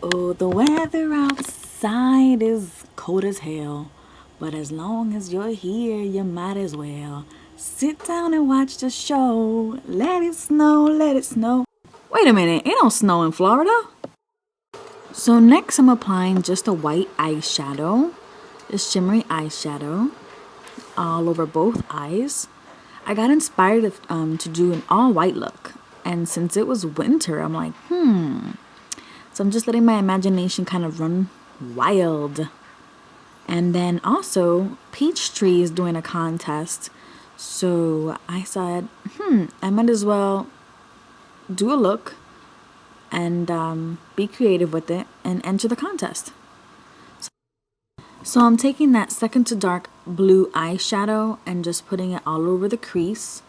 Oh, the weather outside is cold as hell. But as long as you're here, you might as well sit down and watch the show. Let it snow, let it snow. Wait a minute, it don't snow in Florida. So next I'm applying just a white eyeshadow, a shimmery eyeshadow, all over both eyes. I got inspired to do an all white look. And since it was winter, I'm like, So I'm just letting my imagination kind of run wild. And then also, Peachtree is doing a contest. So I said, I might as well do a look and be creative with it and enter the contest. So I'm taking that second to dark blue eyeshadow and just putting it all over the crease.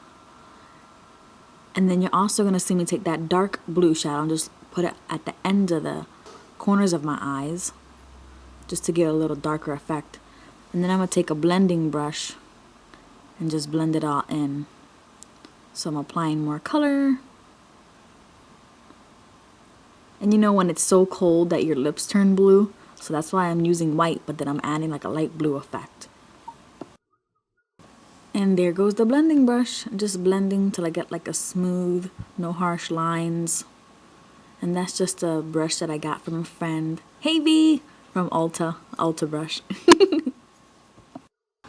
And then you're also going to see me take that dark blue shadow and just put it at the end of the corners of my eyes, just to get a little darker effect. And then I'm going to take a blending brush and just blend it all in. So I'm applying more color. And you know when it's so cold that your lips turn blue? So that's why I'm using white, but then I'm adding like a light blue effect. And there goes the blending brush. I'm just blending till I get like a smooth, no harsh lines. And that's just a brush that I got from a friend. Hey V! From Ulta brush.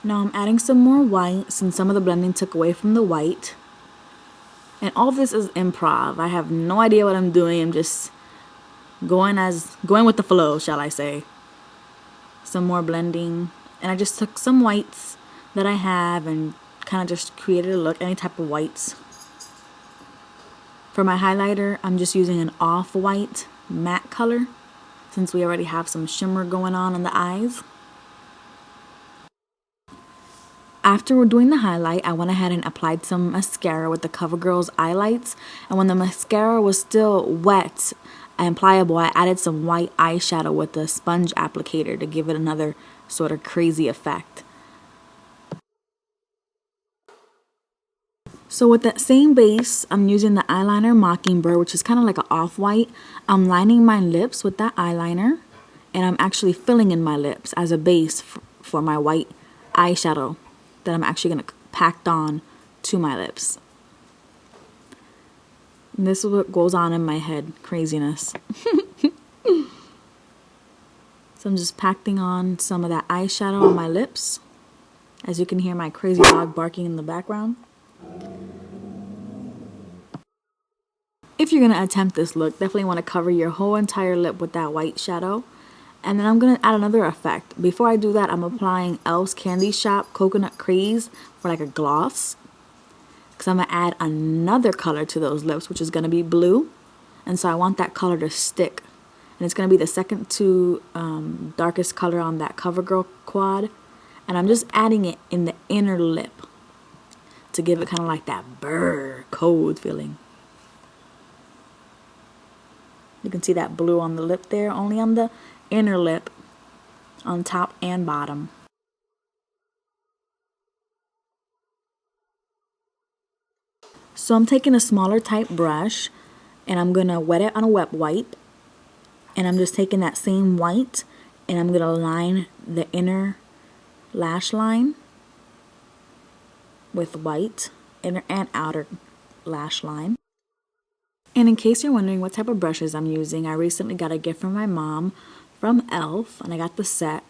Now I'm adding some more white since some of the blending took away from the white. And all this is improv. I have no idea what I'm doing. I'm just going with the flow, shall I say. Some more blending. And I just took some whites that I have and kind of just created a look, any type of whites. For my highlighter, I'm just using an off-white matte color since we already have some shimmer going on in the eyes. After we're doing the highlight, I went ahead and applied some mascara with the CoverGirl's Eyelights. And when the mascara was still wet and pliable, I added some white eyeshadow with the sponge applicator to give it another sort of crazy effect. So with that same base, I'm using the eyeliner Mockingbird, which is kind of like an off-white. I'm lining my lips with that eyeliner, and I'm actually filling in my lips as a base for my white eyeshadow that I'm actually going to pack on to my lips. And this is what goes on in my head, craziness. So I'm just packing on some of that eyeshadow on my lips. As you can hear my crazy dog barking in the background. If you're going to attempt this look, definitely want to cover your whole entire lip with that white shadow. And then I'm going to add another effect. Before I do that, I'm applying e.l.f.'s Candy Shop Coconut Craze for like a gloss. Because I'm going to add another color to those lips, which is going to be blue. And so I want that color to stick. And it's going to be the second to darkest color on that CoverGirl quad. And I'm just adding it in the inner lip to give it kind of like that brr, cold feeling. You can see that blue on the lip there, only on the inner lip, on top and bottom. So I'm taking a smaller type brush and I'm going to wet it on a wet wipe. And I'm just taking that same white and I'm going to line the inner lash line with white, inner and outer lash line. And in case you're wondering what type of brushes I'm using, I recently got a gift from my mom from e.l.f. and I got the set.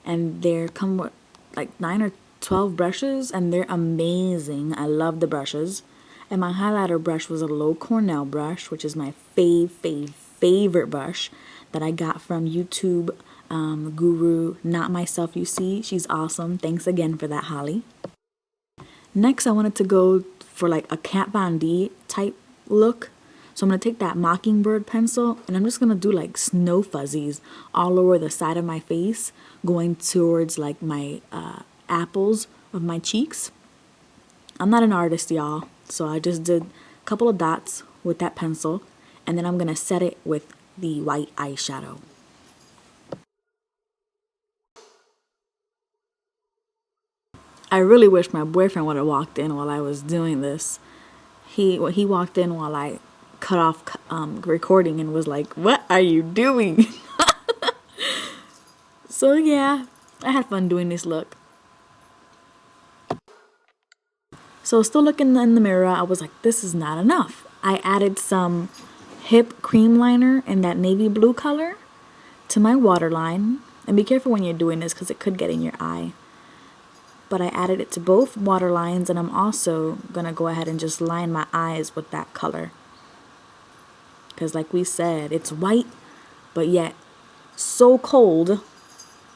And they come with like 9 or 12 brushes and they're amazing. I love the brushes. And my highlighter brush was a low Cornell brush, which is my favorite brush that I got from YouTube guru Not Myself You See. She's awesome. Thanks again for that, Holly. Next, I wanted to go for like a Kat Von D type look. So I'm going to take that Mockingbird pencil and I'm just going to do like snow fuzzies all over the side of my face, going towards like my apples of my cheeks. I'm not an artist, y'all, so I just did a couple of dots with that pencil and then I'm going to set it with the white eyeshadow. I really wish my boyfriend would have walked in while I was doing this. He walked in while I cut off recording and was like, what are you doing? So yeah, I had fun doing this look. So still looking in the mirror, I was like, this is not enough. I added some H.i.p cream liner in that navy blue color to my waterline. And be careful when you're doing this because it could get in your eye. But I added it to both waterlines, and I'm also going to go ahead and just line my eyes with that color. Because like we said, it's white, but yet so cold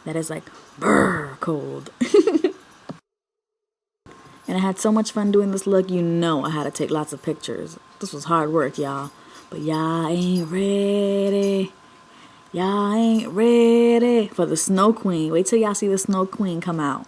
that it's like, brr, cold. And I had so much fun doing this look, you know I had to take lots of pictures. This was hard work, y'all. But y'all ain't ready. Y'all ain't ready for the Snow Queen. Wait till y'all see the Snow Queen come out.